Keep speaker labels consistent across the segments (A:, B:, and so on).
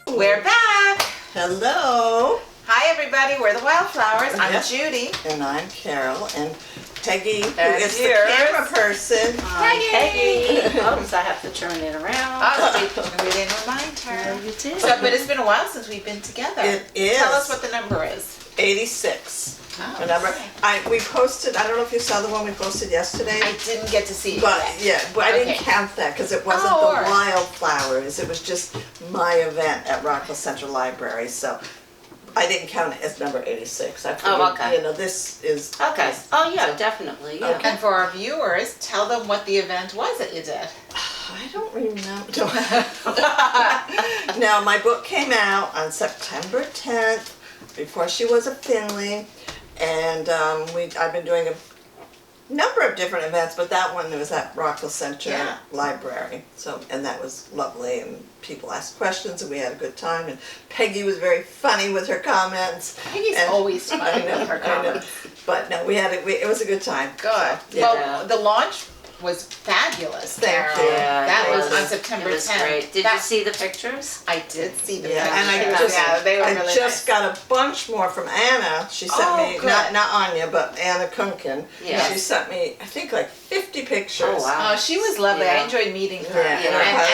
A: We're back.
B: Hello.
A: Hi everybody, we're the Wildflowers. I'm
B: Yep.
A: Judy.
B: And I'm Carol. And Peggy, who
A: There's
B: is the
A: yours.
B: camera person.
C: Peggy. Oops, I have to turn it around.
A: Oh, we didn't remind her.
C: No, you did.
A: So, but it's been a while since we've been together.
B: It is.
A: Tell us what the number is.
B: 86.
A: Oh,
B: Remember?
A: okay.
B: We posted, I don't know if you saw the one we posted yesterday.
A: I didn't get to see it
B: But
A: yet.
B: yeah, but I didn't
A: Okay.
B: count that because it wasn't
A: Oh,
B: the
A: all right.
B: Wildflowers. It was just my event at Rockville Central Library. So I didn't count it as number 86. I figured,
C: okay.
B: you know, this is.
C: Okay. Oh yeah, definitely. Yeah.
A: And for our viewers, tell them what the event was that you did.
B: I don't remember. Now, my book came out on September 10th, before she was a Finley, and I've been doing a number of different events, but that one was at Rockville Center
A: Yeah.
B: Library. So, and that was lovely, and people asked questions, and we had a good time. And Peggy was very funny with her comments.
A: Peggy's
B: And-
A: always funny with her
B: I know.
A: comments.
B: But no, it was a good time.
A: Good.
B: So, yeah.
A: Well, the launch was fabulous.
B: Thank
A: Carol.
B: you.
A: That
C: it
A: was on September
C: It was
A: 10th.
C: great. Did you see the pictures?
A: I did see the
B: Yeah,
A: pictures.
B: and
A: They were
B: I
A: really
B: just
A: nice.
B: got a bunch more from Anna. She sent
A: Oh,
B: me,
A: good.
B: not Anya, but Anna Kunkin.
C: Yes.
B: She sent me, I think, like 50 pictures.
C: Oh, wow.
A: Oh, she was lovely. I
C: Yeah.
A: enjoyed meeting her.
B: Yeah,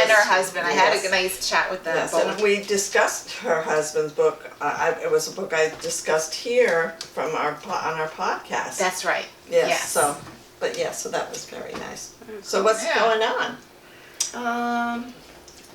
A: And her husband. I had
B: Yes.
A: a nice chat with them
B: Yes,
A: both.
B: and we discussed her husband's book. It was a book I discussed here from on our podcast.
A: That's right.
B: yes.
A: yes.
B: So, but yeah, so that was very nice. So what's
A: Yeah.
B: going on?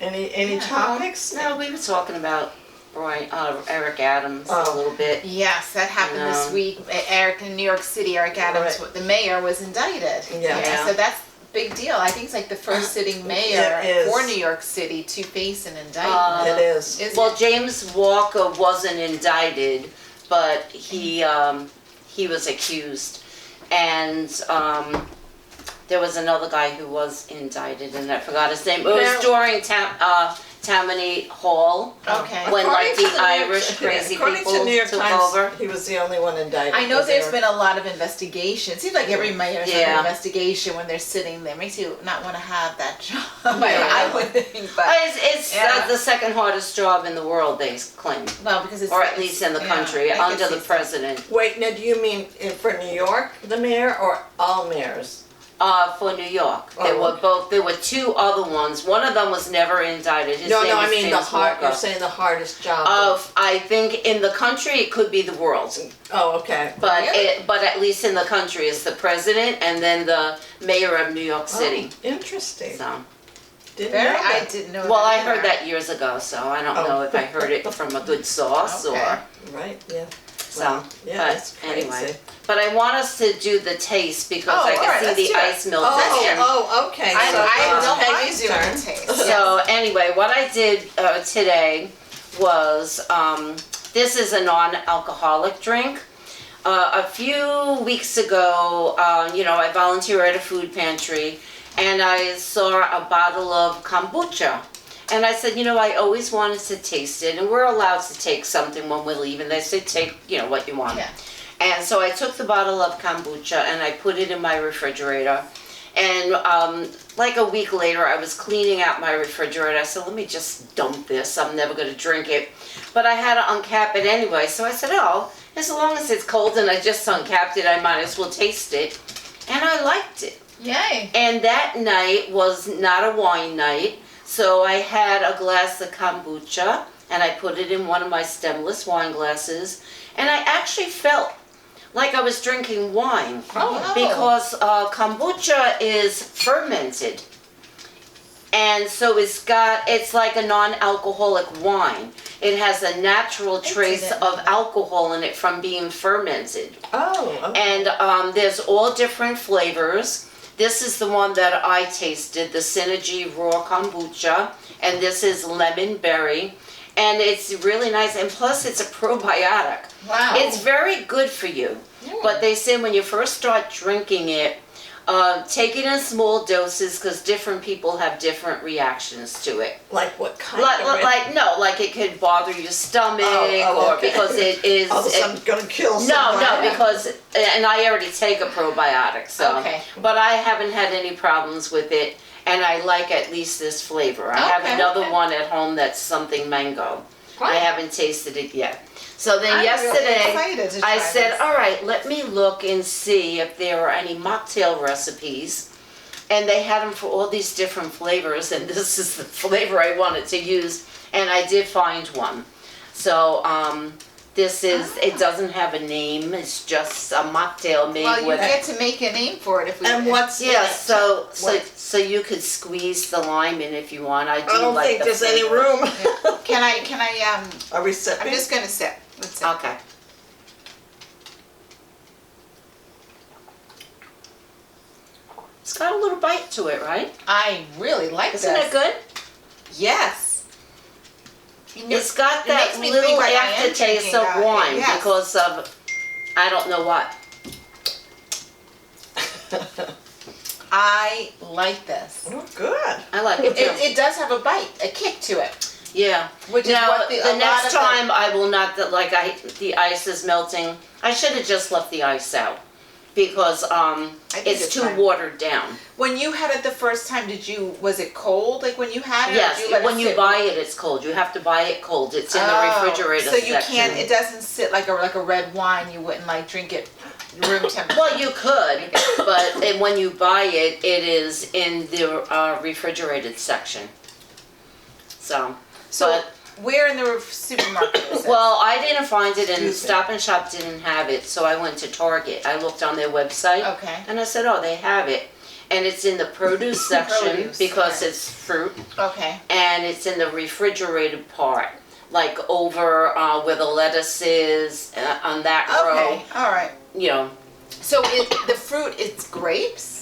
B: Any
A: Yeah.
B: topics?
C: No, we were talking about Eric Adams
B: Oh.
C: a little bit.
A: Yes, that happened
C: No.
A: this week. Eric in New York City, Eric Adams,
B: Right.
A: the mayor, was indicted.
B: Yeah.
A: So that's a big deal. I think it's like the first sitting mayor
B: It is.
A: for New York City to face an indictment.
B: It is.
A: Isn't
C: Well,
A: it?
C: James Walker wasn't indicted, but he was accused, and there was another guy who was indicted, and I forgot his name. It was
B: Now-
C: during Tammany Hall.
A: Okay.
C: When like
B: According to
C: the
B: New York-
C: Irish crazy
B: according
C: people
B: to New York
C: took
B: Times,
C: over.
B: he was the only one indicted.
A: I know
B: because they
A: there's
B: were-
A: been a lot of investigation. It seems like every mayor's under
C: Yeah.
A: investigation when they're sitting there. Makes you not want to have that job.
C: Yeah.
A: I would think, but
C: It's
A: Yeah.
C: the second hardest job in the world, they claim,
A: well, because it's
C: or at least in the
A: yeah,
C: country,
A: I could
C: under
A: see
C: the
A: so.
C: president.
B: Wait, now do you mean for New York, the mayor, or all mayors?
C: For New York,
B: Oh,
C: there were
B: okay.
C: both. There were two other ones. One of them was never indicted. His
B: No,
C: name
B: I
C: was
B: mean the
C: James
B: hard.
C: Walker.
B: You're saying the hardest job.
C: I think in the country it could be the world,
B: Oh, okay.
C: but
A: Really?
C: but at least in the country it's the president and then the mayor of New York City.
B: Oh, interesting.
C: So,
B: Didn't
A: Very,
B: know
A: I
B: that.
A: didn't know.
C: well, I
A: either.
C: heard that years ago, so I don't
B: Oh.
C: know if I heard it from a good source
A: Okay.
C: or
B: Right. Yeah.
C: so.
B: Wow. Yeah.
C: but
B: That's crazy.
C: anyway, but I want us to do the taste because
A: Oh,
C: I
A: all right,
C: can
A: let's
C: see
A: do
C: the
A: it.
C: ice melt.
B: Okay.
A: I
B: so
A: don't
B: it's
A: mind
B: Peggy's
A: doing
B: turn.
A: the taste.
C: So anyway, what I did today was, this is a non-alcoholic drink. A few weeks ago, I volunteer at a food pantry, and I saw a bottle of kombucha. And I said, I always wanted to taste it, and we're allowed to take something when we leave, and they say take, what you want.
A: Yeah.
C: And so I took the bottle of kombucha and I put it in my refrigerator. And like a week later, I was cleaning out my refrigerator. I said, let me just dump this. I'm never going to drink it. But I had to uncap it anyway. So I said, as long as it's cold and I just uncapped it, I might as well taste it. And I liked it.
A: Yay.
C: And that night was not a wine night. So I had a glass of kombucha and I put it in one of my stemless wine glasses. And I actually felt like I was drinking wine.
A: Oh.
C: Because kombucha is fermented. And so it's like a non-alcoholic wine. It has a natural trace
A: Excellent.
C: of alcohol in it from being fermented.
B: Oh. Okay.
C: And there's all different flavors. This is the one that I tasted, the Synergy Raw Kombucha, and this is lemon berry. And it's really nice, and plus it's a probiotic.
A: Wow.
C: It's very good for you. But they say when you first start drinking it, Take it in small doses because different people have different reactions to it.
B: Like what kind
C: Like it could bother your stomach or
B: okay.
C: because it is.
B: All of a sudden it's gonna kill someone.
C: No, because and I already take a probiotic, so.
A: Okay.
C: But I haven't had any problems with it, and I like at least this flavor. I have
A: Okay,
C: another
A: okay.
C: one at home that's something mango. I haven't tasted it yet. So then
A: I'm
C: yesterday,
A: really excited to
C: I
A: try
C: said,
A: this.
C: all right, let me look and see if there are any mocktail recipes. And they had them for all these different flavors, and this is the flavor I wanted to use, and I did find one. So this is, it doesn't have a name, it's just a mocktail made
A: Well, you
C: with.
A: get to make a name for it if we.
B: And what's in
C: Yeah,
B: it?
C: so you could squeeze the lime in if you want. I do
B: I don't
C: like
B: think
C: the
B: there's any
C: flavor.
B: room.
A: Can I?
B: Are we sipping?
A: I'm just gonna sip. Let's sip.
C: Okay. It's got a little bite to it, right?
A: I really like
C: Isn't
A: this.
C: it good?
A: Yes. You know,
C: It's got
A: it
C: that
A: makes me
C: little
A: think like I am
C: aftertaste
A: drinking
C: of
A: that.
C: wine
A: Yes.
C: because of, I don't know what.
A: I like this.
B: Oh, good.
C: I like it too.
A: It does have a bite, a kick to it.
C: Yeah.
A: Which is
C: Now,
A: what a
C: the
A: lot
C: next
A: of the-
C: time I will not, the ice is melting. I should have just left the ice out because
A: think
C: it's
A: it's
C: too
A: fine.
C: watered down.
A: When you had it the first time, was it cold? Like when you had it? or
C: Yes,
A: did you let it
C: when you
A: sit?
C: buy it, it's cold. You have to buy it cold. It's in the
A: Oh,
C: refrigerator
A: so you
C: section.
A: can't. It doesn't sit like a red wine. You wouldn't like drink it room temperature.
C: Well, you could, but when you buy it, it is in the refrigerated section. So,
A: So where in the supermarket is it?
C: well, I didn't find it, and
B: Excuse me.
C: Stop and Shop didn't have it, so I went to Target. I looked on their website,
A: Okay.
C: and I said, oh, they have it. And it's in the produce section
A: Produce,
C: because
A: right.
C: it's fruit,
A: Okay.
C: and it's in the refrigerated part, like over where the lettuce is, on that
A: Okay.
C: row,
A: All right.
C: you know.
A: So the fruit, it's grapes,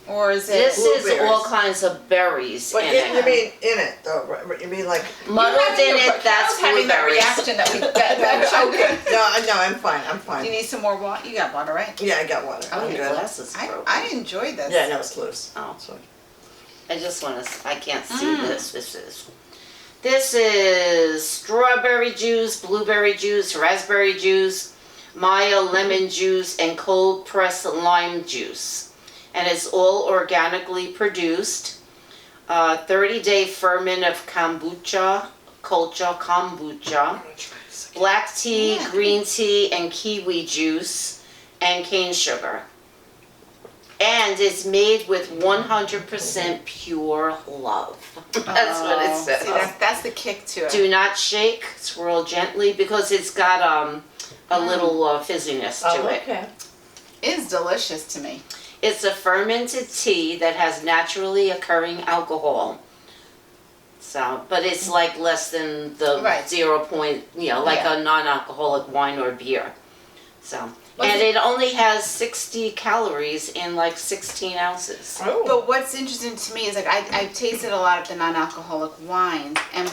A: or is it?
C: This is
B: Blueberries.
C: all kinds of berries
B: But
C: in
B: you
C: it.
B: mean in it though? Right? You mean like?
C: Muddled in it,
A: Carol's
C: that's
A: having that
C: blueberries.
A: reaction that we got. Okay.
B: No, I'm fine. I'm
A: Do
B: fine.
A: you need some more water? You got water, right?
B: Yeah, I got water.
C: Oh,
B: I'm
C: your
B: good.
C: glasses
A: I
C: broken.
A: enjoyed this.
B: Yeah, no, it's loose.
C: Oh.
B: So-
C: I just want to, I can't see this. This is strawberry juice, blueberry juice, raspberry juice, Maya lemon juice, and cold pressed lime juice. And it's all organically produced. 30-day ferment of kombucha, black tea,
A: Yeah.
C: green tea, and kiwi juice, and cane sugar. And it's made with 100% pure love. That's what it says.
A: See, that's the kick to it.
C: Do not shake, swirl gently because it's got a little fizziness to
B: Oh,
C: it.
B: okay.
A: It's delicious to me.
C: It's a fermented tea that has naturally occurring alcohol. So, but it's like less than the
A: Right.
C: 0 point, like
A: Yeah.
C: a non-alcoholic wine or beer. So,
A: Was
C: and
A: it-
C: it only has 60 calories in like 16 ounces.
B: Oh.
A: But what's interesting to me is like I've tasted a lot of the non-alcoholic wines, and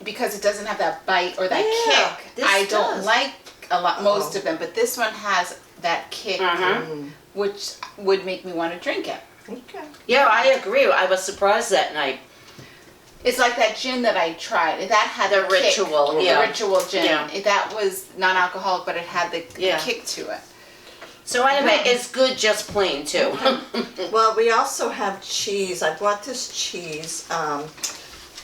A: because it doesn't have that bite or that
C: Yeah,
A: kick,
C: this
A: I don't
C: does.
A: like most of them. But this one has that kick, which would make me want to drink it.
B: Okay.
C: Yeah, I agree. I was surprised that night.
A: It's like that gin that I tried. That had
C: The
A: the kick.
C: Ritual,
A: The
C: yeah.
A: ritual gin.
C: Yeah.
A: That was non-alcoholic, but it had the
C: Yeah.
A: kick to it.
C: So anyway, it's good just plain too.
B: Well, we also have cheese. I bought this cheese.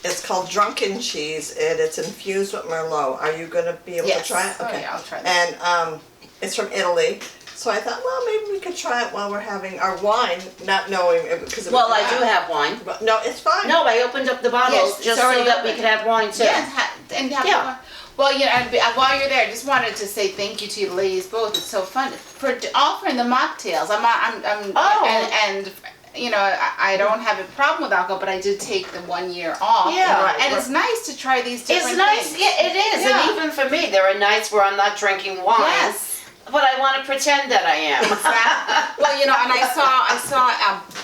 B: It's called Drunken Cheese, and it's infused with Merlot. Are you going to be able
A: Yes.
B: to try it?
A: Oh, yeah, I'll try that.
B: And it's from Italy. So I thought, well, maybe we could try it while we're having our wine, not knowing because it was
C: Well, I do
B: bad.
C: have wine.
B: But no, it's fine.
C: No, I opened up the bottle
A: Yes, it's
C: just so
A: already
C: that we
A: open.
C: could have wine too.
A: Yeah, and have
C: Yeah.
A: one. Well, and while you're there, I just wanted to say thank you to you ladies both. It's so fun for offering the mocktails. And I don't have a problem with alcohol, but I did take the 1 year off.
C: Yeah.
B: Right.
A: And it's nice to try these different
C: It's nice.
A: things.
C: Yeah, it is.
A: Yeah.
C: And even for me, there are nights where I'm not drinking wine,
A: Yes.
C: but I want to pretend that I am.
A: Exactly. Well, and I saw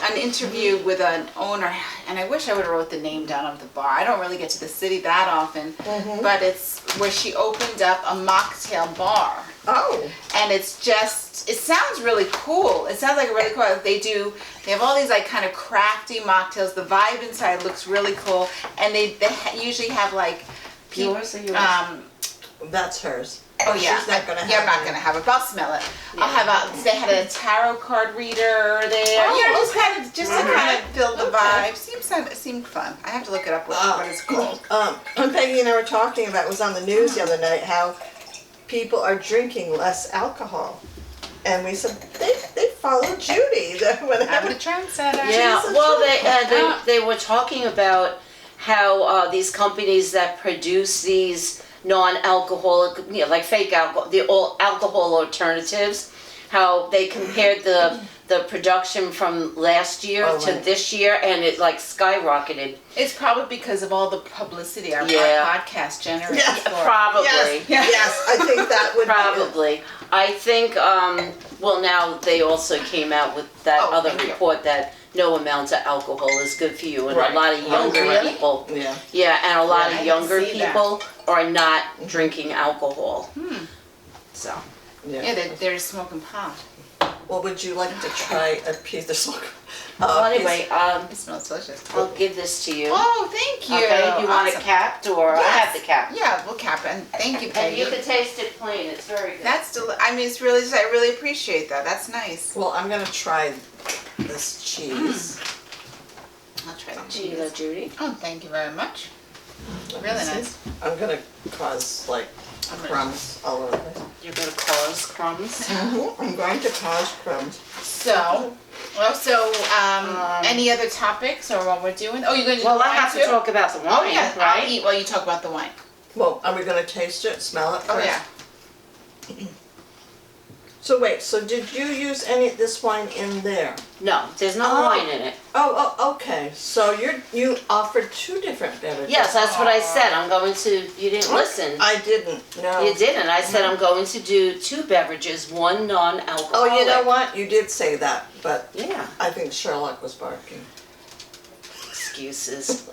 A: an interview with an owner, and I wish I would have wrote the name down of the bar. I don't really get to the city that often, but it's where she opened up a mocktail bar.
B: Oh.
A: And it's just, it sounds really cool. It sounds like a really cool, they have all these like kind of crafty mocktails. The vibe inside looks really cool. And they usually have like,
C: Yours or yours?
B: That's hers.
A: oh yeah.
B: She's not gonna have
A: Yeah, I'm not
B: it.
A: going to have it, but I'll smell it.
C: Yeah.
A: I'll have they had a tarot card reader there.
B: Oh,
A: you know, just
B: okay.
A: kind of, just to kind of build the vibe. Seemed fun. I have to look it up what it's called.
B: And Peggy and I were talking about, it was on the news the other night, how people are drinking less alcohol. And we said, they follow Judy.
A: I'm
B: Whenever.
A: the trendsetter.
C: Yeah,
B: Jesus.
C: well, they were talking about how these companies that produce these non-alcoholic, like fake alcohol, the all alcohol alternatives, how they compared the production from last year
B: Oh,
C: to
B: right.
C: this year, and it like skyrocketed.
A: It's probably because of all the publicity our
C: Yeah.
A: podcast generates.
B: Yeah,
A: for it.
C: Probably.
B: Yes, yes, I think that would
C: Probably. I think, well, now they also came out with that
A: Oh,
C: other
A: thank you.
C: report that no amount of alcohol is good for you, and
B: Right.
C: a lot of younger
A: really?
C: people.
B: be. Yeah.
C: Yeah, and a lot
A: Yeah, I
C: of
A: didn't
C: younger
A: see that.
C: people are not drinking alcohol. So,
A: Yeah, they're smoking pot.
B: Well, would you like to try a piece of smoke?
C: well, anyway,
A: It smells delicious.
C: I'll give this to you.
A: Oh, thank you.
C: Okay, you want it
A: Awesome.
C: capped, or I
A: Yes.
C: have the cap?
A: Yeah, we'll cap it. And thank you,
C: And
A: Peggy.
C: you can taste it plain. It's very good.
A: That's I mean, it's really. I really appreciate that. That's nice.
B: Well, I'm gonna try this cheese.
A: I'll try the
C: Here you go,
A: cheese.
C: Judy.
A: Oh, thank you very much.
B: Let me
A: Really
B: see.
A: nice.
B: I'm gonna cause like
A: I'm gonna-
B: crumbs all over the place.
C: You're gonna cause crumbs.
B: I'm going to cause crumbs.
A: So, any other topics or what we're doing? Oh, you're going to do
C: Well,
A: the
C: I
A: wine
C: have to
A: too?
C: talk about the wine,
A: Oh yeah,
C: right?
A: I'll eat while you talk about the wine.
B: Well, are we gonna taste it, smell it
A: Oh
B: first?
A: yeah.
B: So wait, so did you use any of this wine in there?
C: No, there's no
B: Oh.
C: wine in it.
B: Oh, okay. So you offered two different beverages.
C: Yes, that's what I said. I'm going to. You didn't listen.
B: I didn't. No.
C: You didn't. I said I'm going to do 2 beverages, 1 non-alcoholic.
B: Oh, you know what? You did say that, but
C: Yeah.
B: I think Sherlock was barking.
C: Excuses.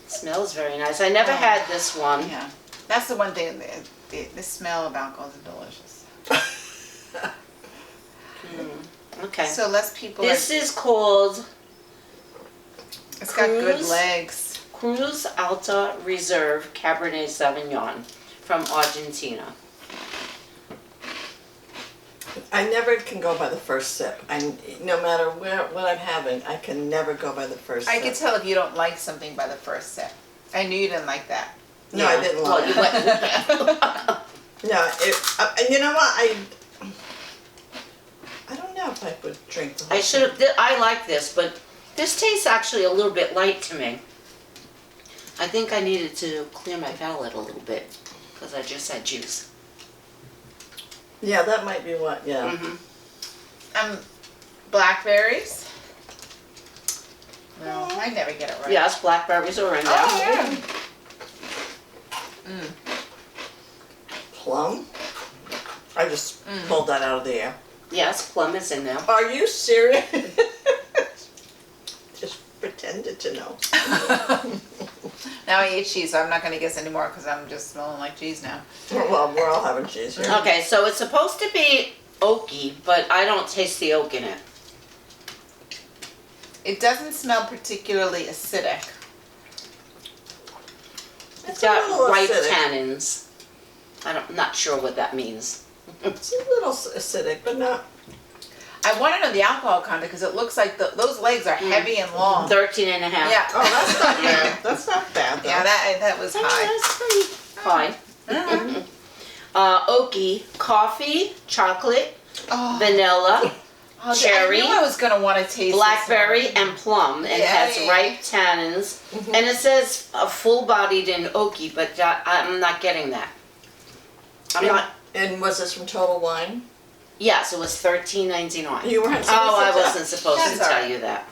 C: Smells very nice. I never had this one.
A: Yeah, that's the one thing. The smell of alcohol is delicious.
C: Okay.
A: So less people.
C: This is called
A: It's got good
C: Cruz.
A: legs.
C: Cruz Alta Reserve Cabernet Sauvignon from Argentina.
B: I never can go by the first sip. No matter what I'm having, I can never go by the first
A: I
B: sip.
A: can tell if you don't like something by the first sip. I knew you didn't like that.
B: No, I didn't
C: Well,
B: like
C: you
B: it.
C: went.
B: No, and you know what? I don't know if I would drink the whole
C: I should have. I like this, but this tastes actually a little bit light to me. I think I needed to clear my palate a little bit because I just had juice.
B: Yeah, that might be what, yeah.
C: Mm-hmm.
A: Blackberries. No, I never get it right.
C: Yes, blackberries are in there.
A: Oh yeah.
B: Plum? I just pulled that out of the air.
C: Yes, plum is in there.
B: Are you serious? Just pretended to know.
A: Now I eat cheese, so I'm not going to guess anymore because I'm just smelling like cheese now.
B: Well, we're all having cheese here.
C: Okay, so it's supposed to be oaky, but I don't taste the oak in it.
A: It doesn't smell particularly acidic.
C: It's
B: a
C: got
B: little
C: ripe
B: acidic.
C: tannins. I'm not sure what that means.
B: It's a little acidic, but not.
A: I want to know the alcohol content because it looks like those legs are heavy and long.
C: 13 and a half.
A: Yeah.
B: Oh, that's not bad. That's not bad, though.
A: Yeah, that was high.
C: That's pretty fine. Oaky, coffee, chocolate,
A: Oh,
C: vanilla,
A: oh,
C: cherry,
A: I knew I was going to want to taste this
C: blackberry,
A: one.
C: and plum. And it
A: Yeah,
C: has
A: yeah,
C: ripe tannins. And it says full-bodied and oaky, but I'm not getting that. I'm
B: Yeah.
C: not.
B: And was this from Total Wine?
C: Yes, it was $13.99.
B: You weren't supposed
C: Oh, I
B: to tell-
C: wasn't supposed to
A: That's all
C: tell
A: right.
C: you that.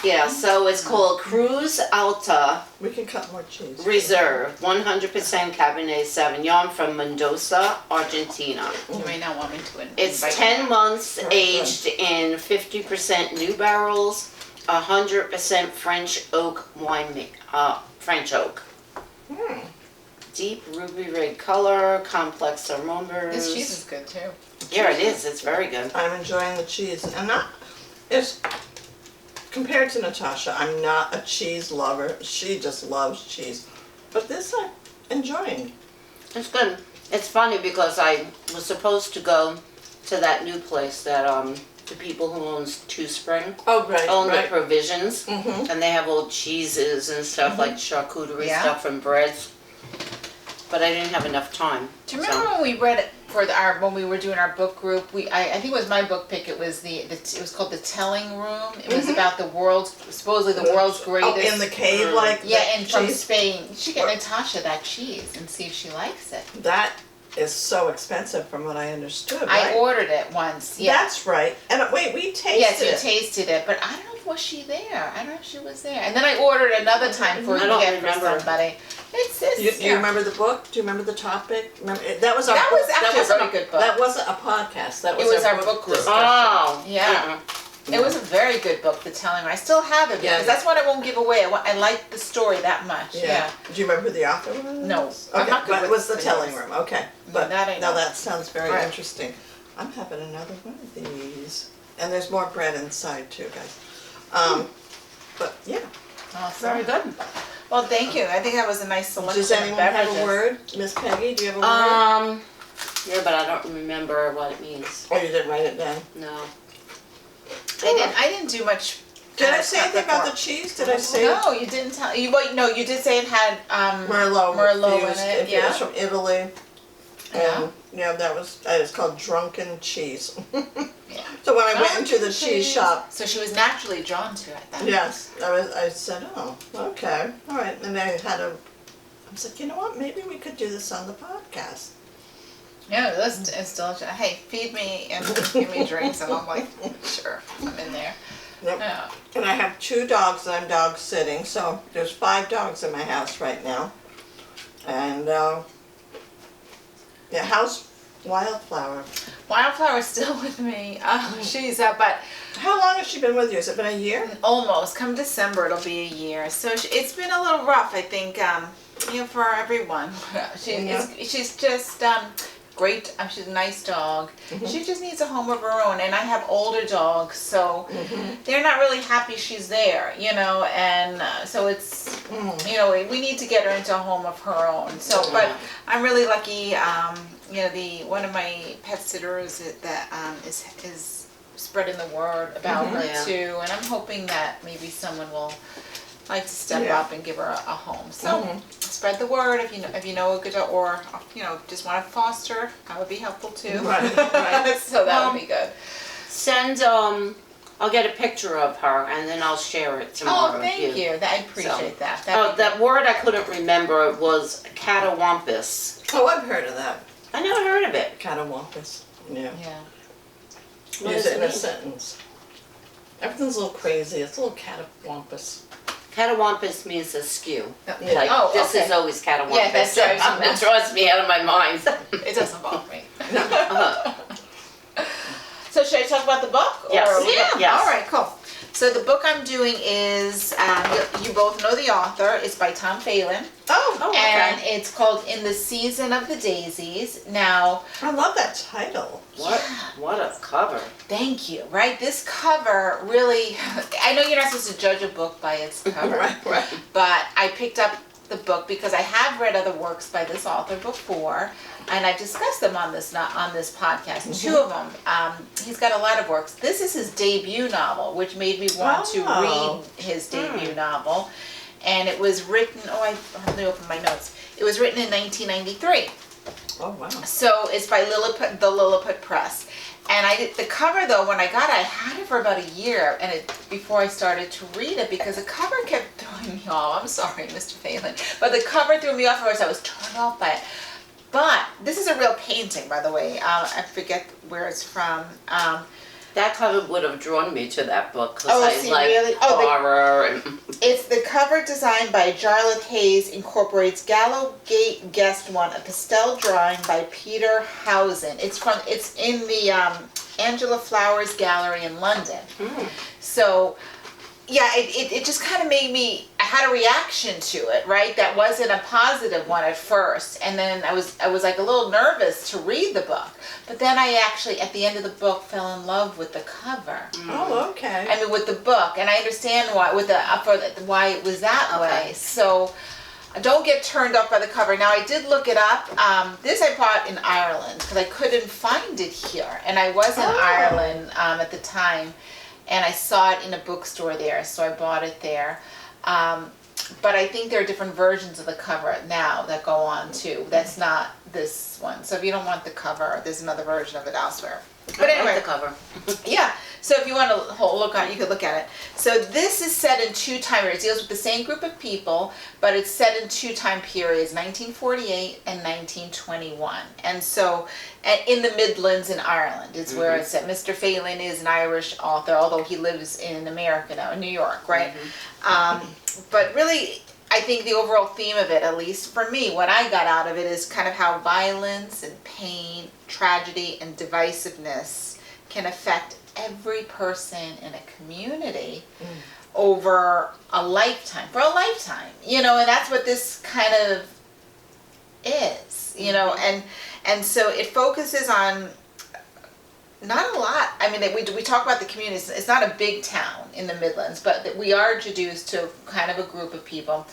C: Yeah, so it's called Cruz Alta
B: We can cut more cheese.
C: Reserve, 100% Cabernet Sauvignon from Mendoza, Argentina.
A: You may not want me to
C: It's
A: invite
C: 10
A: you.
C: months
B: Very
C: aged in 50% new barrels, 100% French oak French oak.
B: Hmm.
C: Deep ruby red color, complex aromas.
A: This cheese is good too.
C: Yeah, it is. It's very good.
B: I'm enjoying the cheese, and it's compared to Natasha. I'm not a cheese lover. She just loves cheese, but this I'm enjoying.
C: It's good. It's funny because I was supposed to go to that new place that the people who owns Two Spring
B: Oh right,
C: own the
B: right.
C: provisions,
B: Mhm.
C: and they have old cheeses and stuff like charcuterie
A: Yeah.
C: stuff and breads. But I didn't have enough time.
A: Do you remember when we read it for when we were doing our book group? I think it was my book pick. It was it was called The Telling Room. It was about the world's supposedly the world's greatest.
B: Oh, in the cave, like
A: yeah,
B: the
A: and from
B: cheese?
A: Spain. You should get Natasha that cheese and see if she likes it.
B: That is so expensive, from what I understood.
A: I
B: Right?
A: ordered it once. Yeah.
B: That's right. And wait, we tasted
A: Yes, you
B: it.
A: tasted it, but I don't know if was she there. I don't know if she was there. And then I ordered another time for
C: I
A: a
C: don't
A: gift for
C: remember.
A: somebody. It's
B: Do you remember the book? Do you remember the topic? Remember, that was our
A: That
B: book.
A: was actually a
B: wasn't
A: very good book.
B: That wasn't a podcast. That
A: It
B: was,
A: was our book group.
B: discussion.
C: Oh,
A: Yeah. It was a very good book, The Telling Room. I still have it
B: Yeah.
A: because that's what I won't give away. I like the story that much. Yeah.
B: Do you remember who the author was?
A: No.
B: Okay,
A: I'm not good
B: but it
A: with
B: was The
A: the
B: Telling
A: names.
B: Room. Okay. But
A: that I
B: now
A: know.
B: that sounds very
A: Right.
B: interesting. I'm having another one of these. And there's more bread inside too, guys. But yeah.
A: Oh,
C: very good.
A: Well, thank you. I think that was a nice selection
B: Does
A: of
B: anyone have
A: beverages.
B: a word? Miss Peggy, do you have a word?
C: Yeah, but I don't remember what it means.
B: Oh, you didn't write it down.
C: No.
A: I didn't do much.
B: Did I say anything about the cheese? Did I say
A: No, you didn't tell. No, you did say it had
B: Merlot?
A: Merlot in
B: infused.
A: it.
B: It
A: Yeah.
B: was from Italy.
A: Yeah.
B: Yeah, that was. It's called drunken cheese.
A: Yeah.
B: So when I went into the
A: Drunken
B: cheese
A: cheese.
B: shop,
A: So she was naturally drawn to it then.
B: yes, I said, oh, okay, all right, and I was like, you know what? Maybe we could do this on the podcast.
A: Yeah, it's delicious. Hey, feed me and give me drinks, and I'm like, sure, I'm in there.
B: Yep.
A: Yeah.
B: And I have 2 dogs that I'm dog sitting, so there's 5 dogs in my house right now. And yeah, how's Wildflower?
A: Wildflower's still with me. She's but
B: How long has she been with you? Has it been a year?
A: almost come December it'll be a year. So it's been a little rough, I think. For everyone. She's just great. She's a nice dog. She just needs a home of her own. And I have older dogs, so they're not really happy she's there, And so it's, we need to get her into a home of her own. So, but I'm really lucky. One of my pet sitters that is spreading the word about her too, and I'm hoping that maybe someone will like to step up and give her a home. So spread the word if you know a good dog, or just want to foster. That would be helpful too.
B: Right.
A: So that would be good.
C: Send, I'll get a picture of her and then I'll share it tomorrow.
A: Oh, thank you. I appreciate that.
C: That word I couldn't remember was catawampus.
B: Oh, I've heard of that.
C: I never heard of it.
B: Catawampus. Yeah.
A: Yeah.
C: What
B: Use
C: does
B: it in
C: it
B: a
C: mean?
B: sentence. Everything's a little crazy. It's a little catawampus.
C: Catawampus means askew.
B: Yeah.
C: Like,
A: Oh,
C: this
A: okay.
C: is always catawampus.
A: Yeah, that drives me
C: It
A: nuts.
C: draws me out of my mind.
A: It doesn't bother me.
C: Uh-huh.
A: So should I talk about the book?
C: Yes.
A: Yeah.
C: Yes.
A: All right, cool. So the book I'm doing is, you both know the author. It's by Tom Phelan.
B: Oh,
A: And it's called In the Season of the Daisies. Now,
B: I love that title.
C: What a cover.
A: thank you, right? This cover really, I know you're not supposed to judge a book by its cover.
B: Right.
A: But I picked up the book because I have read other works by this author before, and I've discussed them on this podcast. 2 of them. He's got a lot of works. This is his debut novel, which made me want to read his debut novel. And it was written. Let me open my notes. It was written in 1993.
B: Oh, wow.
A: So it's by the Lilliput Press. And the cover though, when I got it, I had it for about a year, before I started to read it, because the cover kept throwing me off. I'm sorry, Mr. Phelan, but the cover threw me off. At first, I was turned off by it. But this is a real painting, by the way. I forget where it's from.
C: That cover would have drawn me to that book because
A: Oh,
C: I
A: see,
C: like
A: really? Oh,
C: horror. And
A: It's the cover designed by Jarlath Hayes, incorporates Gallowgate Guest One, a pastel drawing by Peter Housen. It's in the Angela Flowers Gallery in London. So, yeah, it just kind of made me, I had a reaction to it, right? That wasn't a positive one at first. And then I was like a little nervous to read the book. But then I actually, at the end of the book, fell in love with the cover.
B: Oh, okay.
A: I mean, with the book, and I understand why why it was that way. So, don't get turned off by the cover. Now, I did look it up. This I bought in Ireland because I couldn't find it here, and I was in Ireland at the time, and I saw it in a bookstore there, so I bought it there. But I think there are different versions of the cover now that go on too. That's not this one. So if you don't want the cover, there's another version of it elsewhere. But
C: I
A: anyway,
C: like the cover.
A: yeah. So if you want to look on it, you could look at it. So this is set in two time periods. It deals with the same group of people, but it's set in two time periods, 1948 and 1921. And so in the Midlands in Ireland is where it's set. Mr. Phelan is an Irish author, although he lives in America now, in New York, right? But really, I think the overall theme of it, at least for me, what I got out of it is kind of how violence and pain, tragedy, and divisiveness can affect every person in a community over a lifetime, for a lifetime, you know, and that's what this kind of is, you know, and so it focuses on not a lot. I mean, we talk about the community. It's not a big town in the Midlands, but that we are introduced to kind of a group of people.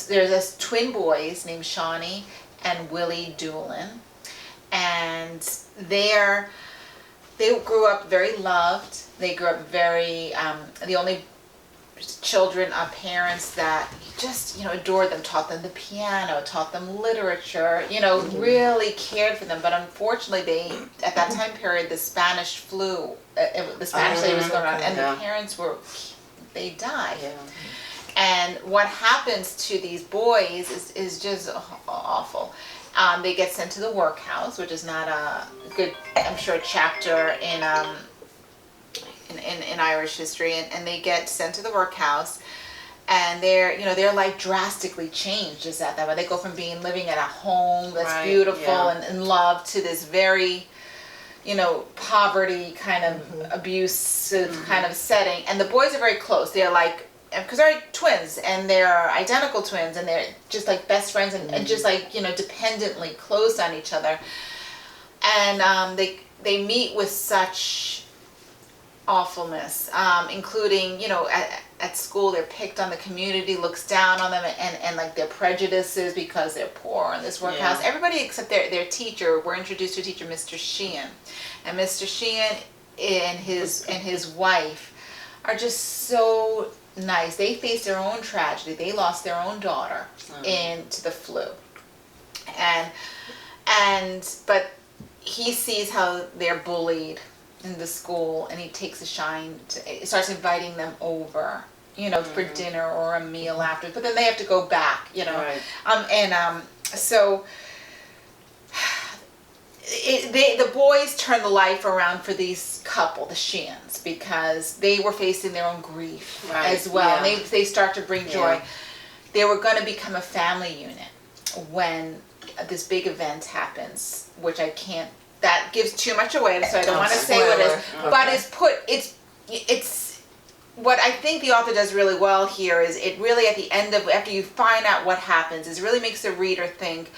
A: There's this twin boys named Shawnee and Willie Doolin, and they grew up very loved. They grew up very the only children of parents that just, you know, adored them, taught them the piano, taught them literature, you know, really cared for them. But unfortunately, at that time period, the Spanish flu, the Spanish flu was going on, and the parents they died. Yeah. And what happens to these boys is just awful. They get sent to the workhouse, which is not a good, I'm sure, chapter in Irish history, and they get sent to the workhouse, and their life drastically changed. Is that way? They go from living at a home that's beautiful and loved to this very, you know, poverty kind of abusive kind of setting. And the boys are very close. They're like, because they're twins, and they're identical twins, and they're just like best friends, and just like, you know, dependently close on each other. And they meet with such awfulness, including, you know, at school they're picked on, the community looks down on them, and like their prejudices because they're poor in this workhouse. Everybody except their teacher. We're introduced to a teacher, Mr. Sheehan, and Mr. Sheehan and his wife are just so nice. They faced their own tragedy. They lost their own daughter into the flu, but he sees how they're bullied in the school, and he takes a shine to, starts inviting them over, you know, for dinner or a meal after. But then they have to go back, you know. So the boys turn the life around for these couple, the Sheehan's, because they were facing their own grief as well. And they start to bring joy. They were going to become a family unit when this big event happens, which I can't. That gives too much away, so I don't want to say what it is. But it's what I think the author does really well here is it really at the end of, after you find out what happens, is really makes the reader think,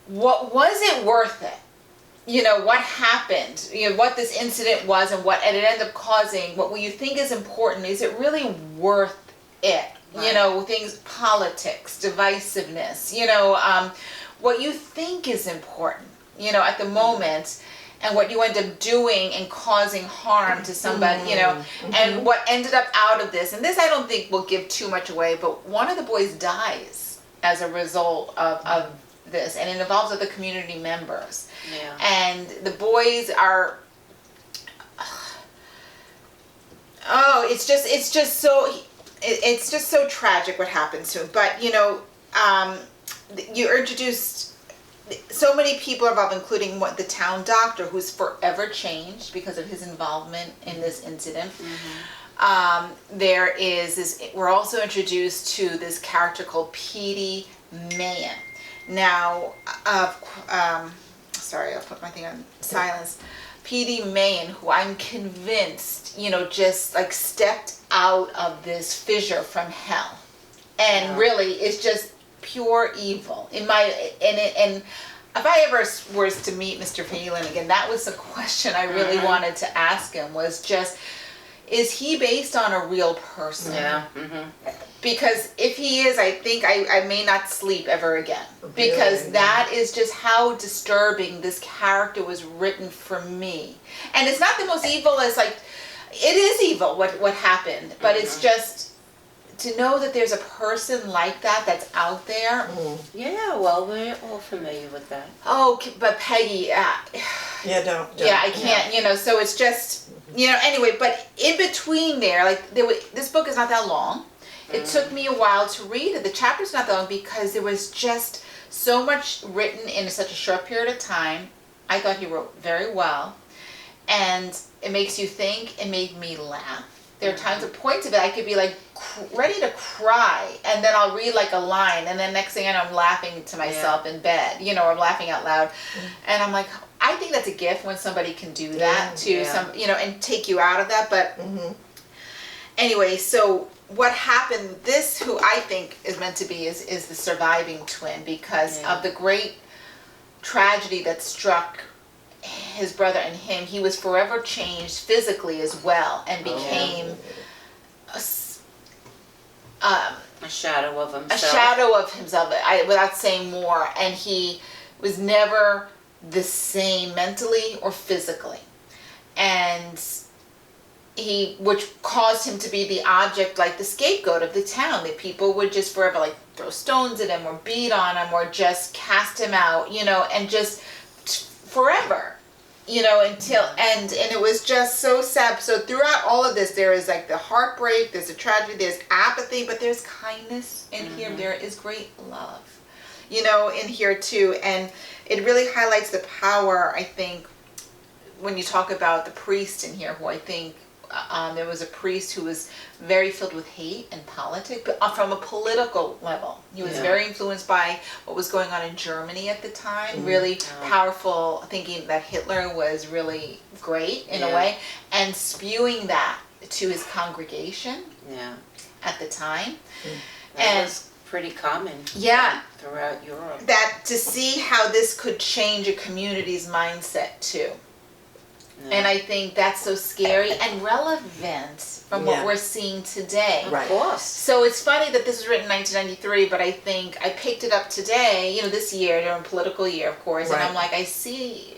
A: what was it worth it? You know, what happened? You know, what this incident was, and it ended up causing. What you think is important, is it really worth it? You know, things, politics, divisiveness. You know, what you think is important, you know, at the moment, and what you end up doing and causing harm to somebody, you know, and what ended up out of this. And this I don't think will give too much away, but one of the boys dies as a result of this, and it involves other community members. And the boys are, it's just so tragic what happens to him. But, you know, you're introduced. so many people are involved, including the town doctor, who's forever changed because of his involvement in this incident. There is this. We're also introduced to this character called Petey Mahan. Now, sorry, I'll put my thing on silence. Petey Mahan, who I'm convinced, just like stepped out of this fissure from hell, and really is just pure evil. And if I ever was to meet Mr. Phelan again, that was the question I really wanted to ask him. Was just, is he based on a real person?
C: Yeah.
A: Because if he is, I think I may not sleep ever again. Because that is just how disturbing this character was written for me. And it's not the most evil as like, it is evil what happened, but it's just to know that there's a person like that that's out there.
C: Yeah, well, we're all familiar with that.
A: Oh, but Peggy,
B: don't.
A: Yeah, I can't, so it's just, anyway, but in between there, like, this book is not that long. It took me a while to read it. The chapter's not that long because there was just so much written in such a short period of time. I thought he wrote very well. And it makes you think. It made me laugh. There are times, at points of it, I could be like ready to cry, and then I'll read like a line, and then next thing I know, I'm laughing to myself in bed, or I'm laughing out loud, and I'm like, I think that's a gift when somebody can do that to some, and take you out of that. But anyway, so what happened? This, who I think is meant to be, is the surviving twin because of the great tragedy that struck his brother and him. He was forever changed physically as well, and became a
C: shadow of himself.
A: A shadow of himself, without saying more. And he was never the same mentally or physically. And which caused him to be the object, like the scapegoat of the town. That people would just forever like throw stones at him or beat on him or just cast him out, and just forever, until and it was just so sad. So throughout all of this, there is like the heartbreak, there's a tragedy, there's apathy, but there's kindness in here. There is great love, in here too. And it really highlights the power, I think, when you talk about the priest in here, who I think there was a priest who was very filled with hate and politics, but from a political level. He was very influenced by what was going on in Germany at the time, really powerful, thinking that Hitler was really great in a way, and spewing that to his congregation at the time.
C: That was pretty common throughout Europe.
A: That to see how this could change a community's mindset too. And I think that's so scary and relevant from what we're seeing today.
C: Of course.
A: So it's funny that this was written in 1993, but I think I picked it up today, this year, during political year, of course, and I'm like, I see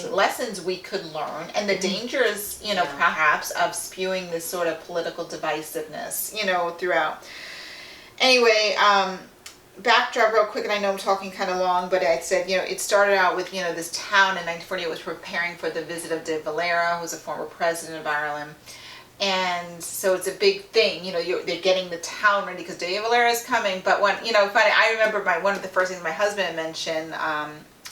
A: lessons we could learn, and the dangers, perhaps, of spewing this sort of political divisiveness, throughout. Anyway, backdrop real quick, and I know I'm talking kind of long, but I said, it started out with, this town in 1948 was preparing for the visit of De Valera, who was a former president of Ireland. And so it's a big thing, they're getting the town ready because De Valera is coming. But when, funny, I remember one of the first things my husband mentioned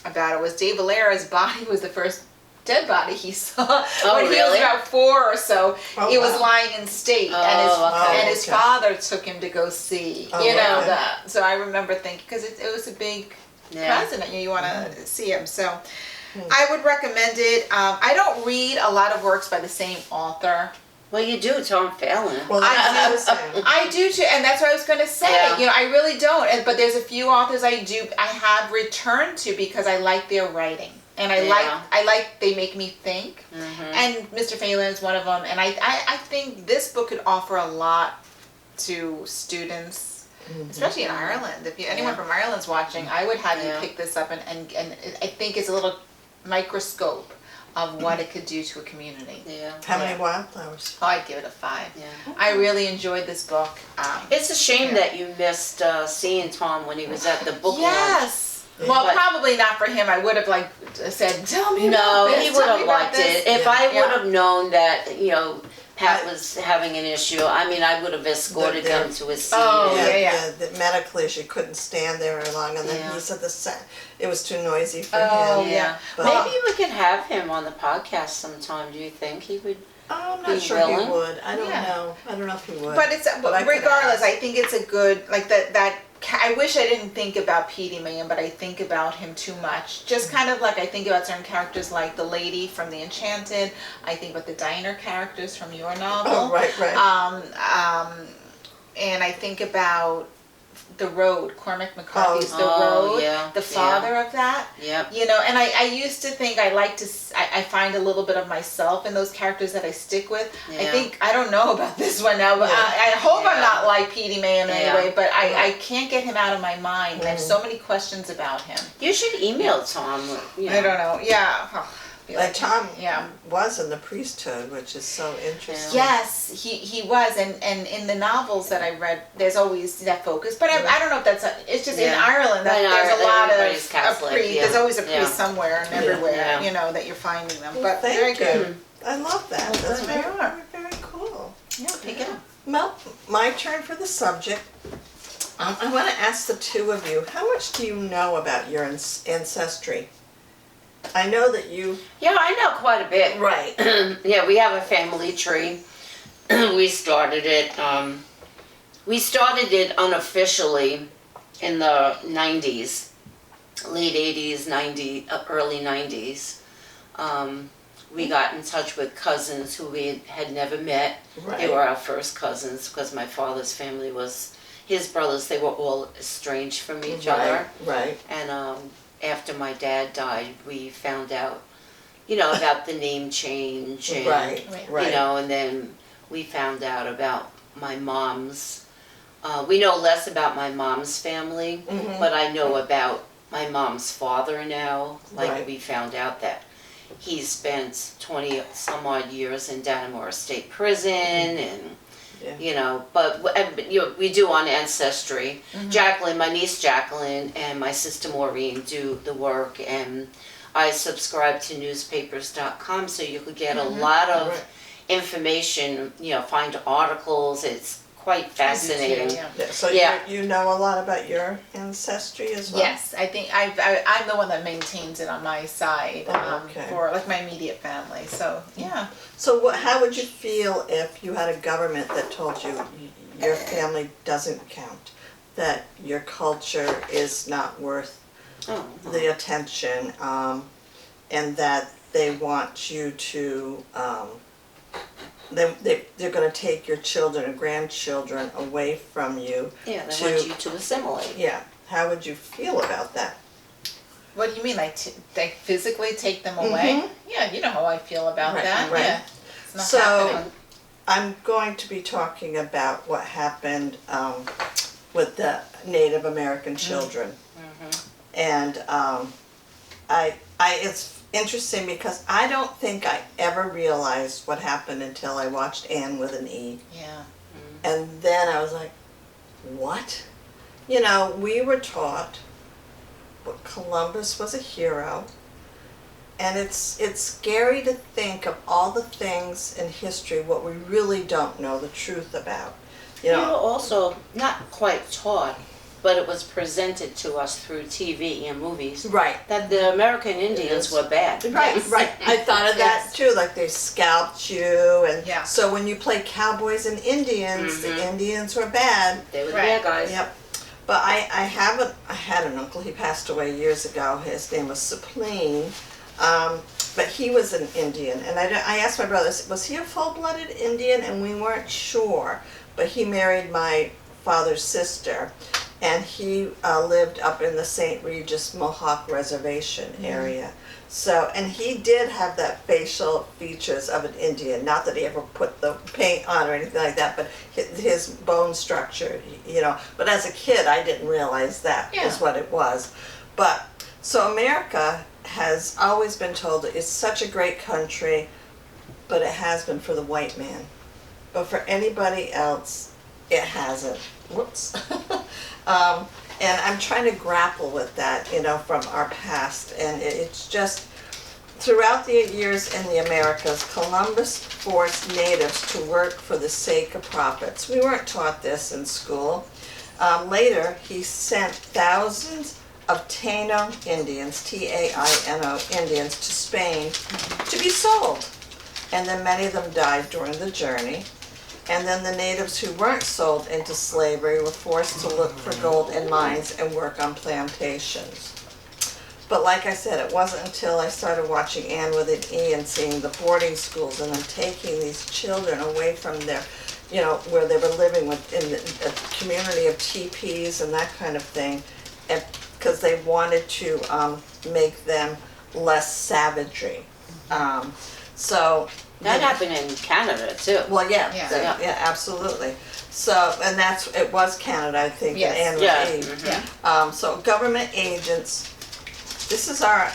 A: about it was De Valera's body was the first dead body he saw when he was about 4 or so. He was lying in state, and his father took him to go see. That. So I remember thinking, because it was a big president, you want to see him. So I would recommend it. I don't read a lot of works by the same author.
C: Well, you do, Tom Phelan.
B: Well,
A: I do too, and that's what I was going to say. I really don't. But there's a few authors I have returned to because I like their writing. And I like they make me think, and Mr. Phelan is one of them. And I think this book could offer a lot to students, especially in Ireland. If anyone from Ireland's watching, I would have you pick this up, and I think it's a little microscope of what it could do to a community.
B: How many Wildflowers?
A: Oh, I'd give it a 5. I really enjoyed this book.
C: It's a shame that you missed seeing Tom when he was at the book launch.
A: Well, probably not for him. I would have said, "Tell me about this."
C: No, he would have liked it. If I would have known that, Pat was having an issue. I mean, I would have escorted him to his seat.
A: Oh,
B: Yeah,
A: yeah.
B: that medically she couldn't stand there very long, and then
C: Yeah.
B: he said it was too noisy for
A: Oh,
B: him.
A: yeah.
B: But
C: Maybe we could have him on the podcast sometime. Do you think he would?
B: I'm
C: be
B: not sure
C: willing?
B: he would. I don't
A: Yeah.
B: know. I don't know if he would.
A: But it's
B: I could
A: regardless.
B: ask.
A: I think it's a good like that. I wish I didn't think about Petey Man, but I think about him too much. Just kind of like I think about certain characters, like the lady from The Enchanted. I think about the diner characters from your novel.
B: Oh, right.
A: And I think about The Road, Cormac McCarthy's The
C: Oh,
A: Road,
C: yeah,
A: the father of that.
C: Yep.
A: You know, and I used to think I find a little bit of myself in those characters that I stick with. I
C: Yeah.
A: think, I don't know about this one now, but
B: Yeah.
A: I hope I'm
C: Yeah.
A: not like Petey Man in
C: Yeah.
A: any way, but I can't get him out of my mind. I have so many questions about him.
C: You should email Tom. You know.
A: I don't know. Yeah. Be
B: Like Tom
A: Yeah.
B: was in the priesthood, which is so interesting.
A: Yes, he was, and in the novels that I read, there's always that focus. But I don't know if that's it's just in
C: Yeah.
A: Ireland that
C: In
A: there's a
C: Ireland,
A: lot
C: everybody's
A: of
C: Catholic,
A: priest.
C: yeah.
A: There's always a priest
C: Yeah.
A: somewhere and everywhere,
C: Yeah.
A: you know, that you're finding them.
B: Well,
A: But
B: thank
A: very
B: you.
A: good.
B: I love that. That's
A: good.
B: very,
A: They are.
B: very, very cool.
A: Yeah, pick it up.
B: Well, my turn for the subject. I want to ask the two of you, how much do you know about your ancestry? I know that you...
C: Yeah, I know quite a bit.
B: Right.
C: Yeah, we have a family tree. We started it. We started it unofficially in the 90s, late 80s, early 90s. We got in touch with cousins who we had never met.
B: Right.
C: They were our first cousins because my father's family was his brothers. They were all estranged from each other.
B: Right.
C: And after my dad died, we found out, you know, about the name change. And,
B: Right. Right.
C: You know, and then we found out about my mom's. We know less about my mom's family,
B: Mhm.
C: but I know about my mom's father now. Like,
B: Right.
C: we found out that he spent 20 some odd years in Dannemora State Prison, and
B: Yeah.
C: you know, but we do on Ancestry. Jacqueline, my niece Jacqueline, and my sister Maureen do the work, and I subscribe to newspapers.com, so you could get a lot of
B: Right.
C: information, you know, find articles. It's quite fascinating.
A: Yeah.
B: Yeah, so
C: Yeah.
B: you know a lot about your ancestry as well?
A: Yes, I think I'm the one that maintains it on my side
B: Okay.
A: for like my immediate family. So yeah.
B: So how would you feel if you had a government that told you your family doesn't count, that your culture is not worth
C: Oh,
B: the attention, and that they want you to, they're going to take your children and grandchildren away from you?
C: yeah, they
B: to-
C: want you to assimilate.
B: Yeah, how would you feel about that?
A: What do you mean? Like they physically take them away? Yeah, you know how I feel about
B: Right,
A: that.
B: right.
A: Yeah, it's not
B: So-
A: happening.
B: I'm going to be talking about what happened with the Native American children. And it's interesting because I don't think I ever realized what happened until I watched Anne with an E.
A: Yeah.
B: And then I was like, what? You know, we were taught Columbus was a hero. And it's scary to think of all the things in history what we really don't know the truth about. You
C: We were
B: know,
C: also not quite taught, but it was presented to us through TV and movies
B: right.
C: that the American Indians were bad.
B: Right,
A: Yes.
B: right. I thought of that
A: Yes.
B: too, like they scalped you, and
A: Yeah.
B: so when you play cowboys and Indians, the Indians were bad.
C: They were the
A: Right.
C: bad guys.
B: Yep. But I had an uncle, he passed away years ago, his name was Sapleen, but he was an Indian, and I asked my brother, was he a full-blooded Indian? And we weren't sure, but he married my father's sister, and he lived up in the St. Regis Mohawk Reservation area. So, and he did have that facial features of an Indian. Not that he ever put the paint on or anything like that, but his bone structure, you know. But as a kid, I didn't realize that
A: Yeah.
B: is what it was. But, so America has always been told that it's such a great country, but it has been for the white man. But for anybody else, it hasn't. Whoops. And I'm trying to grapple with that, you know, from our past. And it's just, throughout the years in the Americas, Columbus forced natives to work for the sake of profits. We weren't taught this in school. Later, he sent thousands of Taino Indians, T-A-I-N-O Indians, to Spain to be sold. And then many of them died during the journey. And then the natives who weren't sold into slavery were forced to look for gold in mines and work on plantations. But like I said, it wasn't until I started watching Anne with an E and seeing the boarding schools and them taking these children away from their, where they were living in a community of teepees and that kind of thing, and because they wanted to make them less savagery. So
C: that happened in Canada too.
B: Well, yeah, absolutely. So, and it was Canada, I think,
A: Yes.
B: and Anne with E.
A: Yeah.
B: So government agents, this is our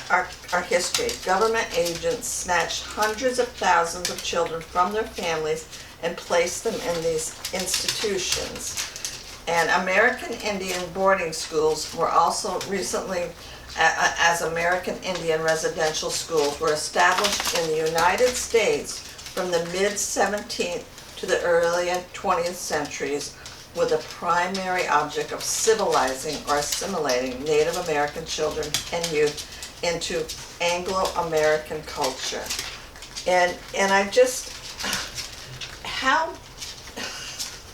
B: history. Government agents snatched hundreds of thousands of children from their families and placed them in these institutions. And American Indian boarding schools were also recently, as American Indian residential schools, were established in the United States from the mid-17th to the early 20th centuries, with a primary object of civilizing or assimilating Native American children and youth into Anglo-American culture. And I just,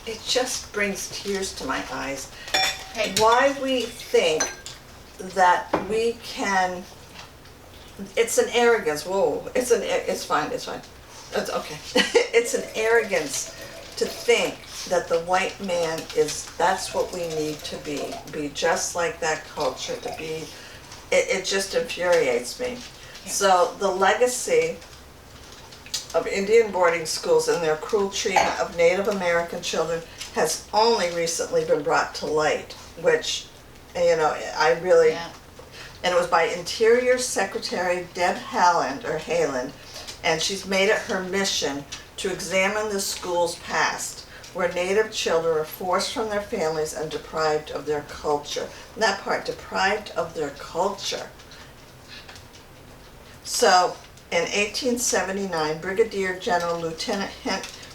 B: it just brings tears to my eyes. Why we think that we can, it's an arrogance, it's fine. It's okay. It's an arrogance to think that the white man that's what we need to be just like that culture, to be, it just infuriates me. Yeah. So the legacy of Indian boarding schools and their cruel treatment of Native American children has only recently been brought to light, which, I really, and it was by Interior Secretary Deb Haaland, and she's made it her mission to examine the school's past, where Native children are forced from their families and deprived of their culture. And that part, deprived of their culture. So, in 1879, Brigadier General Lieutenant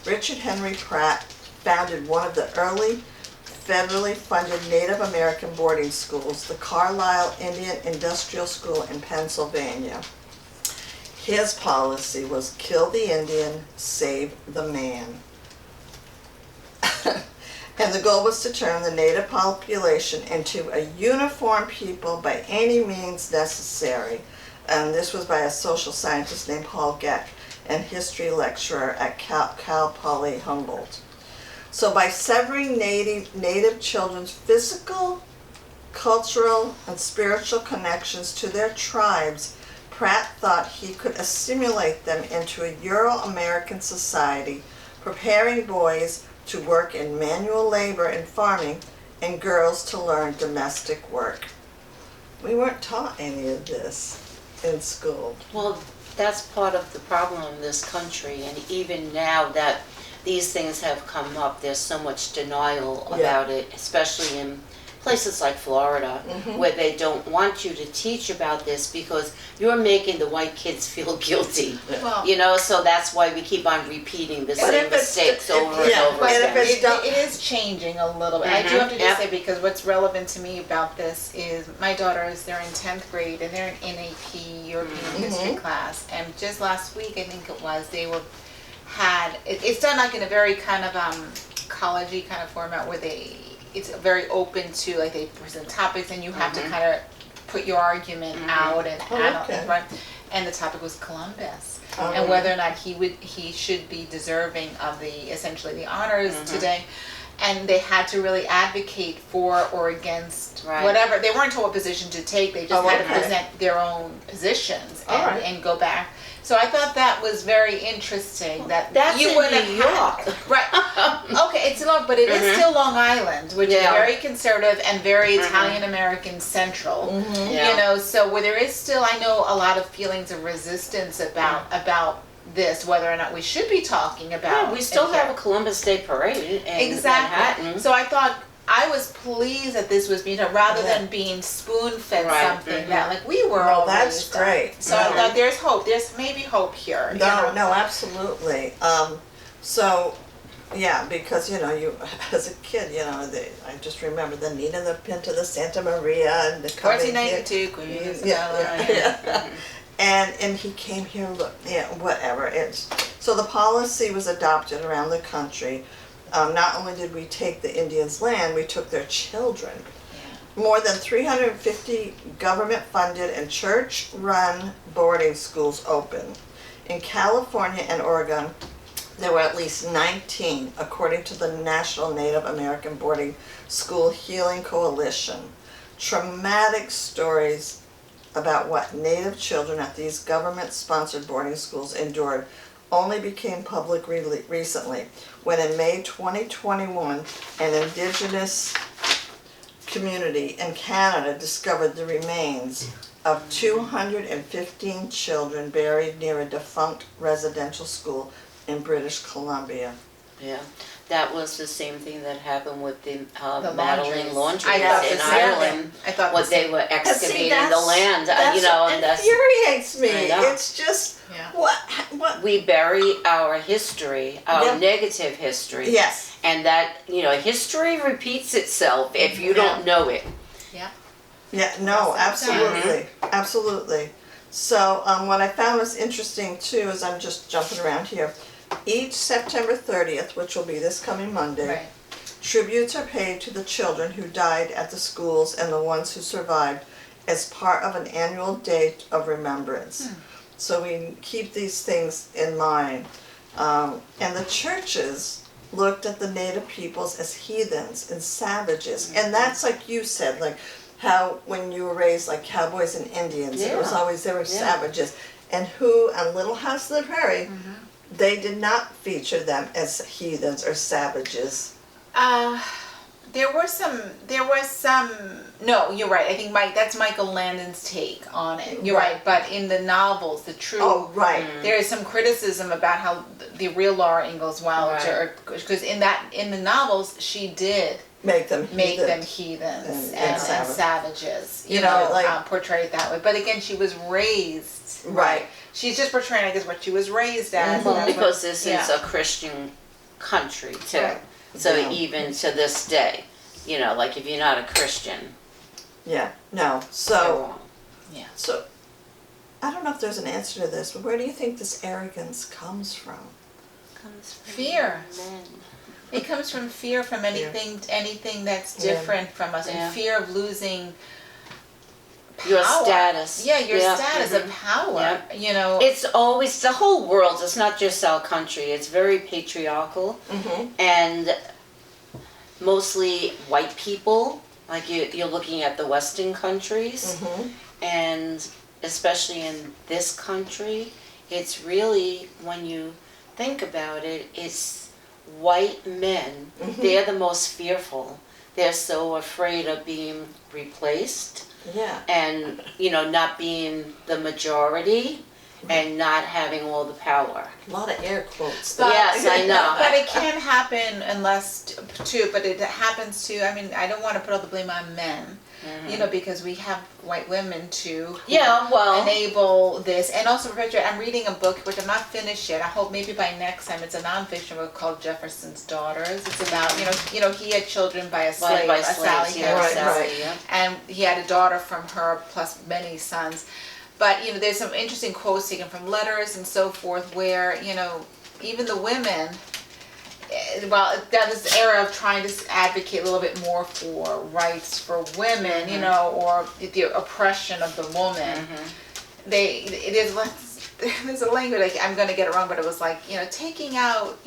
B: Richard Henry Pratt founded one of the early federally funded Native American boarding schools, the Carlisle Indian Industrial School in Pennsylvania. His policy was kill the Indian, save the man. And the goal was to turn the Native population into a uniform people by any means necessary. And this was by a social scientist named Paul Geck, and history lecturer at Cal Poly Humboldt. So by severing Native children's physical, cultural, and spiritual connections to their tribes, Pratt thought he could assimilate them into a Euro-American society, preparing boys to work in manual labor and farming, and girls to learn domestic work. We weren't taught any of this in school.
C: Well, that's part of the problem in this country, and even now that these things have come up, there's so much denial about it, especially in places like Florida, where they don't want you to teach about this because you're making the white kids feel guilty.
A: Well,
C: so that's why we keep on repeating the same mistakes over and over again.
A: It is changing a little bit. I do have to just say, because what's relevant to me about this is my daughters, they're in 10th grade and they're in NAP, European History class, and just last week, I think it was, it's done like in a very kind of college-y kind of format where it's very open to, like, they present topics and you have to kind of put your argument out and analyze, right? And the topic was Columbus and whether or not he should be deserving of essentially the honors today. And they had to really advocate for or against whatever. They weren't told what position to take. They just had to present their own positions and go back. So I thought that was very interesting.
C: That's
A: you
C: in
A: would
C: New
A: have
C: York.
A: Right. Okay, it's long, but it is still Long Island, which is very conservative and very Italian American central. So where there is still, I know, a lot of feelings of resistance about this, whether or not we should be talking about.
C: Yeah, we still have a Columbus Day parade in
A: exactly.
C: Manhattan.
A: So I thought I was pleased that this was being done rather than being spoon-fed
C: Right.
A: something that like we were
B: No,
A: all
B: that's
A: raised on.
B: great.
A: So
B: No.
A: now there's hope. There's maybe hope here. you know?
B: No, absolutely. So, yeah, because, you as a kid, I just remember the Nina, the Pinta, the Santa Maria, and the coming here.
A: 1492 Queens.
B: Yeah. And he came here, whatever. So the policy was adopted around the country. Not only did we take the Indians' land, we took their children. More than 350 government-funded and church-run boarding schools open. In California and Oregon, there were at least 19, according to the National Native American Boarding School Healing Coalition. Traumatic stories about what Native children at these government-sponsored boarding schools endured only became public recently, when in May 2021, an indigenous community in Canada discovered the remains of 215 children buried near a defunct residential school in British Columbia.
C: Yeah, that was the same thing that happened with the
A: The
C: Madeline
A: laundries.
C: laundry
A: I thought
C: in
A: the same
C: Ireland.
A: I thought
C: What
A: the
C: they
A: same.
C: were
B: See,
C: excavating the
B: that's-
C: land,
B: That's
C: and that's,
B: infuriates me.
C: I know.
B: It's just
A: Yeah.
B: what?
C: we bury our history, our
B: Yeah.
C: negative history.
B: Yes.
C: And that, history repeats itself if you don't know it.
B: Yeah. No.
A: Yes, it
B: Absolutely. Absolutely. So what I found was interesting too is I'm just jumping around here. Each September 30th, which will be this coming Monday,
A: Right.
B: tributes are paid to the children who died at the schools and the ones who survived as part of an annual day of remembrance. So we keep these things in mind. And the churches looked at the Native peoples as heathens and savages. And that's like you said, like how when you were raised like cowboys and Indians, it was
C: Yeah.
B: always they were
C: Yeah.
B: savages. And who on Little House on the Prairie, they did not feature them as heathens or savages.
A: There was some, no, you're right. I think that's Michael Landon's take on it. You're right. But in the novels, the true,
B: Oh, right.
A: there is some criticism about how the real Laura Ingalls Wilder, because in the novels, she did
B: Make them
A: heathens and savages,
B: like-
A: portray it that way. But again, she was raised.
B: Right.
A: She's just portraying, I guess, what she was raised as.
C: Well,
A: and that's
C: because
A: what-
C: this
A: yeah.
C: is a Christian country too.
A: Right.
C: So
B: Yeah.
C: even to this day, like if you're not a Christian,
B: Yeah. No.
C: you're
B: So
C: wrong.
B: So, I don't know if there's an answer to this, but where do you think this arrogance comes from?
C: Comes from
A: Fear.
C: men.
A: It comes from fear from anything that's
B: Yeah.
A: different from us,
C: Yeah.
A: and fear of losing
C: Your
A: power.
C: status.
A: Yeah, your
C: Yeah.
A: status of power.
C: It's always the whole world. It's not just our country. It's very patriarchal, and mostly white people. Like you're looking at the Western countries, and especially in this country, it's really, when you think about it, it's white men. They're the most fearful. They're so afraid of being replaced.
B: Yeah.
C: And not being the majority and not having all the power.
B: A lot of air quotes.
A: But-
C: Yes, I know.
A: But it can happen but it happens to, I don't want to put all the blame on men, because we have white women too who enable this. And also, I'm reading a book, which I'm not finished yet. I hope maybe by next time. It's a nonfiction book called Jefferson's Daughters. It's about, he had children by a slave,
C: By
A: a
C: slaves,
A: Sally
C: yeah,
A: Harrison.
C: Sally, yeah.
A: And he had a daughter from her plus many sons. But there's some interesting quotes taken from letters and so forth where even the women, that this era of trying to advocate a little bit more for rights for women, or the oppression of the woman, there's a language, like, I'm going to get it wrong, but it was like, taking out,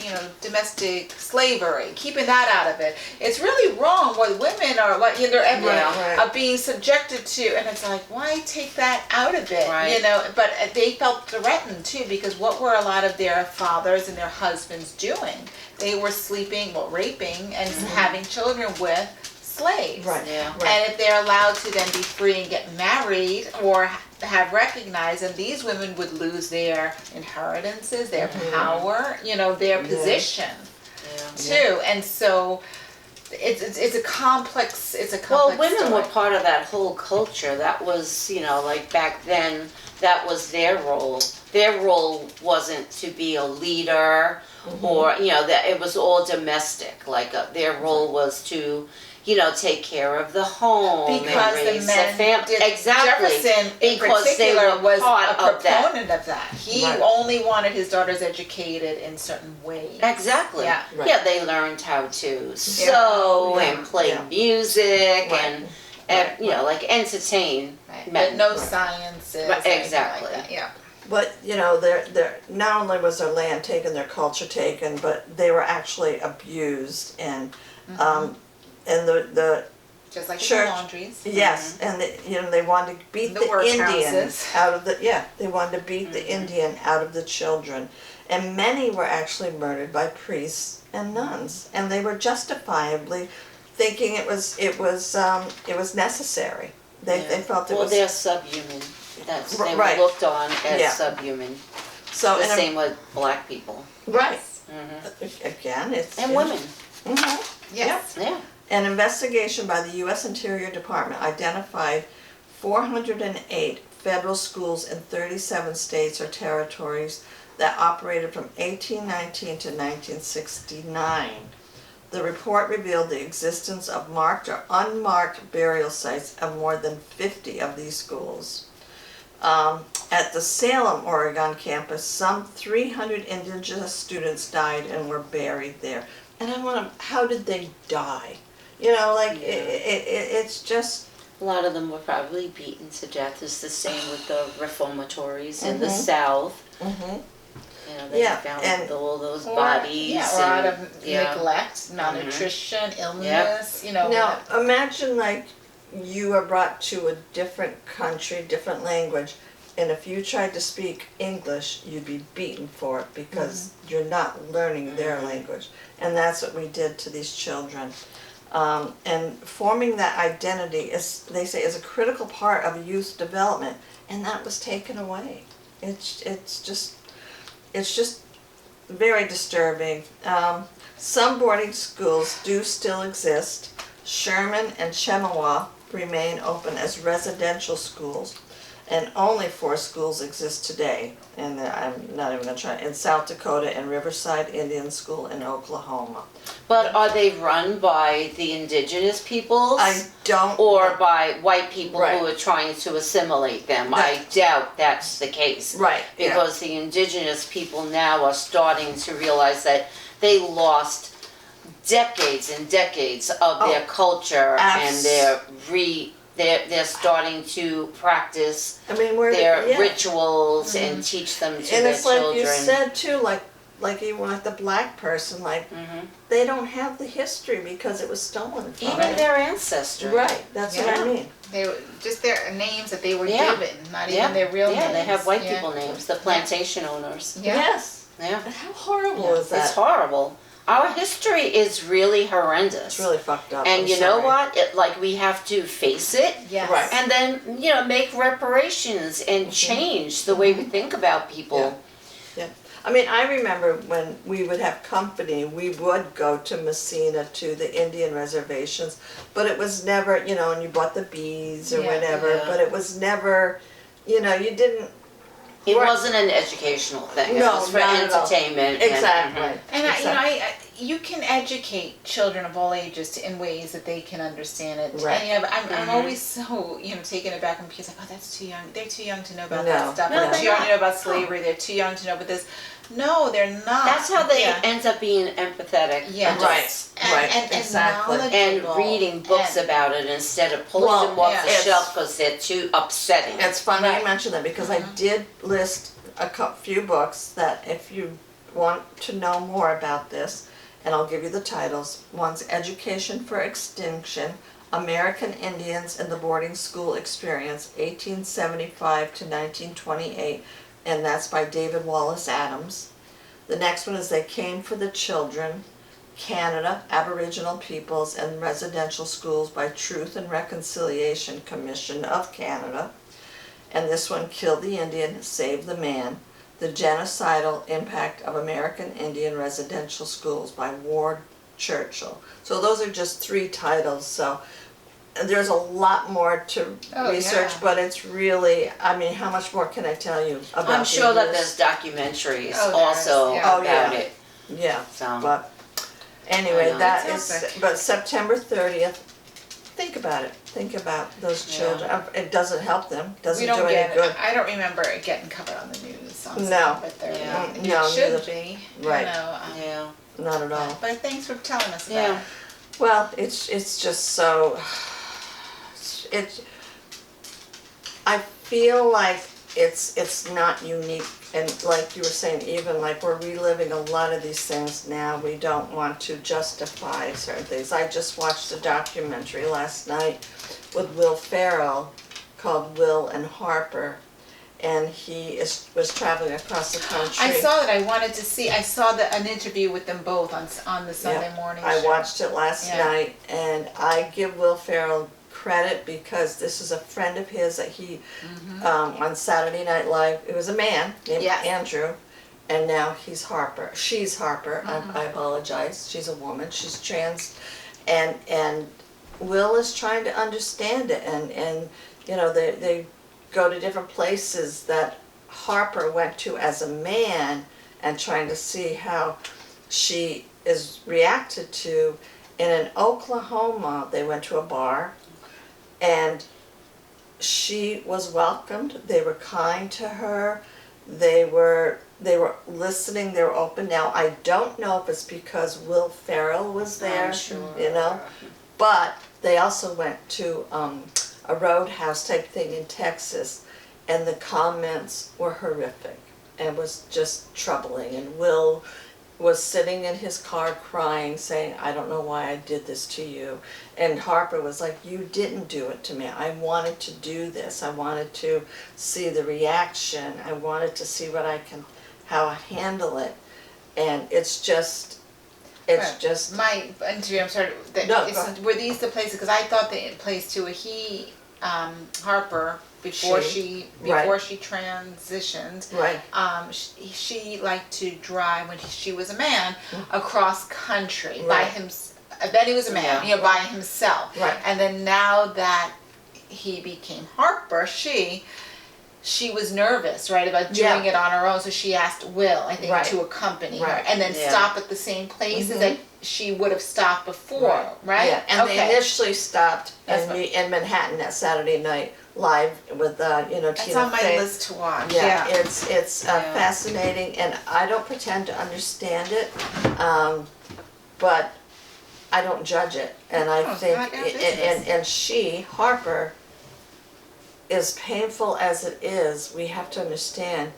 A: domestic slavery, keeping that out of it. It's really wrong what women are, are being subjected to, and it's like, why take that out of it?
C: Right.
A: But they felt threatened too, because what were a lot of their fathers and their husbands doing? They were sleeping, raping, and having children with slaves.
B: Right.
C: Yeah.
B: Right.
A: And if they're allowed to then be free and get married or have recognized, and these women would lose their inheritances, their power, their position too. And so it's a complex. It's a
C: Well,
A: complex.
C: women
A: story.
C: were part of that whole culture. That was, like back then, that was their role. Their role wasn't to be a leader or, that it was all domestic. Like their role was to, take care of the home
A: because
C: and
A: the
C: raise
A: men
C: a family.
A: did,
C: Exactly.
A: Jefferson in
C: Because they
A: particular
C: were
A: was
C: part
A: a
C: of that.
A: proponent of that. He
B: Right.
A: only wanted his daughters educated in certain ways.
C: Exactly.
A: Yeah.
B: Right.
C: Yeah, they learned how to sew
B: Yeah.
C: and play
B: Yeah.
C: music
B: Right.
C: and like entertain
A: Right.
C: men.
A: But no
B: Right.
A: sciences.
C: Right,
A: or anything
C: exactly.
A: Like that. Yeah.
B: But they're not only was their land taken, their culture taken, but they were actually abused, and the
A: Just like
B: Church.
A: the laundries.
B: yes, and they wanted to beat
A: The
B: the
A: workhouses.
B: Indians out of the they wanted to beat the Indian out of the children, and many were actually murdered by priests and nuns, and they were justifiably thinking it was necessary. They felt it
C: Well,
B: was
C: they're subhuman. They
B: Right.
C: were looked on as
B: Yeah.
C: subhuman.
B: so.
C: The
B: And
C: same with black people.
B: right
C: Hmm
B: again, it's
C: And women.
B: Mhm.
A: Yes.
C: Yeah.
B: An investigation by the U.S. Interior Department identified 408 federal schools in 37 states or territories that operated from 1819 to 1969. The report revealed the existence of marked or unmarked burial sites of more than 50 of these schools. At the Salem, Oregon campus, some 300 indigenous students died and were buried there. And I wonder, how did they die? It's just,
C: A lot of them were probably beaten to death. It's the same with the reformatories in the
B: Mhm.
C: South.
B: mhm.
C: They
B: Yeah,
C: found
B: and-
C: all those
A: Or,
C: bodies.
A: yeah, or out
C: and,
A: of neglect, malnutrition, illness.
B: Now, imagine like you are brought to a different country, different language, and if you tried to speak English, you'd be beaten for it because you're not learning their language. And that's what we did to these children. And forming that identity is, they say, is a critical part of youth development, and that was taken away. It's just very disturbing. Some boarding schools do still exist. Sherman and Chemawa remain open as residential schools, and only 4 schools exist today. And I'm not even going to try. In South Dakota and Riverside Indian School in Oklahoma.
C: But are they run by the indigenous peoples?
B: I don't.
C: Or by white people
B: Right.
C: who are trying to assimilate them?
B: That-
C: I doubt that's the case.
B: Right. Yeah.
C: Because the indigenous people now are starting to realize that they lost decades and decades of their culture and they're starting to practice
B: I mean, we're
C: their
B: yeah.
C: rituals and teach them to
B: And
C: their
B: it's like
C: children.
B: you said too, like even like the black person, like they don't have the history because it was stolen from
C: Even
B: them.
C: their ancestry.
B: Right, that's what I
C: Yeah.
B: mean.
A: They were just their names that they were
C: Yeah.
A: given, not even their real names.
C: Yeah, they have white
A: Yeah.
C: people names, the plantation owners.
A: Yeah.
B: Yes.
C: Yeah.
B: And how horrible is that?
C: It's horrible. Our history is really horrendous.
B: It's really fucked up.
C: And
B: I'm
C: you know
B: sorry.
C: what? We have to face it.
A: Yes.
B: Right.
C: And then, make reparations and change the way we think about people.
B: Yeah. I mean, I remember when we would have company, we would go to Messina to the Indian reservations, but it was never, and you bought the beads or
A: Yeah.
B: whatever,
C: Yeah.
B: but it was never, you didn't.
C: It
B: Right.
C: wasn't an educational thing.
B: No,
C: it was for
B: not at all.
C: entertainment.
B: Exactly.
A: And
B: Exactly.
A: you can educate children of all ages in ways that they can understand it.
B: Right.
A: And, but I'm always so taken aback when people's like, oh, that's too young. They're too young to know about
B: No.
A: that stuff.
C: No,
A: They're
C: they're
A: too young to
C: not.
A: know about slavery. They're too young to know about this. No, they're not.
C: That's how they
A: Yeah.
C: end up being empathetic
A: Yeah.
C: adults.
B: Right.
A: And
B: Exactly.
C: And
A: knowledgeable.
C: reading books
A: And-
C: about it instead of pulling
B: Well,
C: them off
A: yeah.
C: the
B: It's-
C: shelf because they're too upsetting.
B: It's funny
A: Right.
B: you mention that because I did list few books that if you want to know more about this, and I'll give you the titles. One's Education for Extinction, American Indians and the Boarding School Experience, 1875 to 1928, and that's by David Wallace Adams. The next one is They Came for the Children, Canada, Aboriginal Peoples and Residential Schools by Truth and Reconciliation Commission of Canada. And this one, Kill the Indian, Save the Man, The Genocidal Impact of American Indian Residential Schools by Ward Churchill. So those are just 3 titles. So and there's a lot more to research, but it's really, I mean, how much more can I tell you about
C: I'm sure that
B: these?
C: there's documentaries
A: Oh,
C: also
A: yeah.
C: about it.
B: Yeah,
C: So.
B: but anyway,
C: I know.
B: that
A: It's
B: is,
A: epic.
B: but September 30th, think about it. Think about those
C: Yeah.
B: children. It doesn't help them, doesn't
A: We
B: do
A: don't
B: any
A: get
B: good.
A: I don't remember it getting covered on the news on
B: No.
A: September 30th.
C: Yeah.
A: It
B: No,
A: should
B: neither.
A: be.
B: Right.
A: You know,
C: Yeah.
B: Not at all.
A: but thanks for telling us about
C: Yeah.
A: it.
B: Well, it's just so, I feel like it's not unique, and like you were saying, even like we're reliving a lot of these things now. We don't want to justify certain things. I just watched a documentary last night with Will Ferrell called Will and Harper, and he was traveling across the country.
A: I saw that. I wanted to see. I saw an interview with them both on the Sunday morning
B: I
A: show.
B: watched it last
A: Yeah.
B: night, and I give Will Ferrell credit because this is a friend of his that he, on Saturday Night Live, it was a man named
A: Yes.
B: Andrew, and now he's Harper. She's Harper. I apologize. She's a woman. She's trans, and Will is trying to understand it, and you know they go to different places that Harper went to as a man, and trying to see how she is reacted to. And in Oklahoma, they went to a bar, and she was welcomed. They were kind to her. They were listening. They were open. Now I don't know if it's because Will Ferrell was there,
C: I'm sure.
B: you know, but they also went to a roadhouse type thing in Texas, and the comments were horrific and was just troubling. And Will was sitting in his car crying, saying, I don't know why I did this to you. And Harper was like, you didn't do it to me. I wanted to do this. I wanted to see the reaction. I wanted to see how I handle it. And it's just,
A: My interview. I'm sorry.
B: No, go ahead.
A: Were these the places? Because I thought the place too. Harper, before she transitioned,
B: right.
A: she liked to drive when she was a man across country by
B: Right.
A: himself. Then he was a man,
B: Yeah.
A: by himself.
B: Right.
A: And then now that he became Harper, she was nervous, right, about doing it on her own. So she asked Will, I think,
B: Right.
A: to accompany her,
B: Right.
A: and then
C: Yeah.
A: stop at the same places that she would have stopped before, right?
B: Yeah, and they
A: Okay.
B: initially stopped
A: That's
B: in Manhattan that Saturday night live with Tina
A: That's on my
B: Fey.
A: list to watch.
B: Yeah,
A: Yeah.
B: it's fascinating, and I don't pretend to understand it, but I don't judge it, and I
A: No, it's
B: think,
A: not our business.
B: and she, Harper, as painful as it is, we have to understand,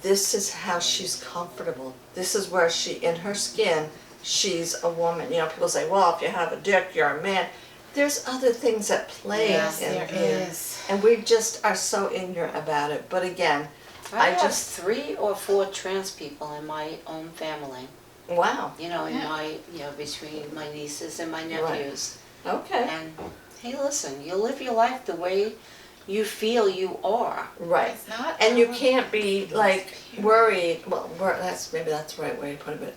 B: this is how she's comfortable. This is where in her skin, she's a woman. You know, people say, well, if you have a dick, you're a man. There's other things at play.
A: Yes, there is.
B: And we just are so ignorant about it. But again,
C: I
B: I
C: have
B: just,
C: 3 or 4 trans people in my own family.
B: wow,
C: You know,
A: Yeah.
C: between my nieces and my nephews.
B: okay.
C: And hey, listen, you live your life the way you feel you are.
B: Right.
A: It's not.
B: And you can't be like worried, well, maybe that's the right way to put it, but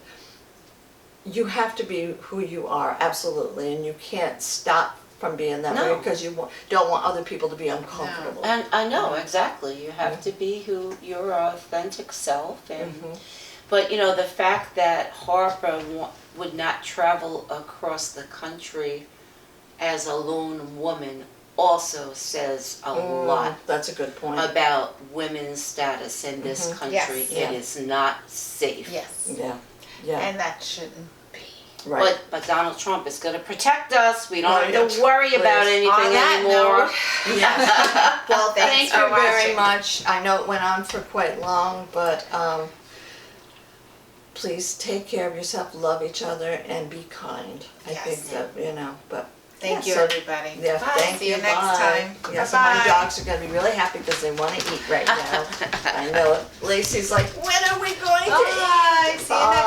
B: you have to be who you are, absolutely, and you can't stop from being that way
C: No.
B: because you don't want other people to be uncomfortable.
C: And I know, exactly. You have to be your authentic self. And But, the fact that Harper would not travel across the country as a lone woman also says a lot
B: That's a good point.
C: about women's status in this country.
A: Yes.
B: Yeah.
C: It is not safe.
A: Yes.
B: Yeah, yeah,
A: And that shouldn't be.
B: right.
C: But Donald Trump is going to protect us. We don't
B: Oh,
C: have to
B: yeah.
C: worry about
B: Please.
C: anything
A: On that
C: anymore.
A: note,
B: Yes. Well, thank
A: Thanks for
B: you very
A: watching.
B: much. I know it went on for quite long, but please take care of yourself, love each other, and be kind. I
A: Yes.
B: think that, but
A: Thank
B: yeah,
A: you,
B: so-
A: everybody.
B: Yeah,
A: Bye.
B: thank
A: See
B: you.
A: you next
B: Bye.
A: time.
B: Yeah, so my
A: Bye-bye.
B: dogs are going to be really happy because they want to eat right now. I know it. Lacey's like, when are we going to eat?
A: Bye. See you next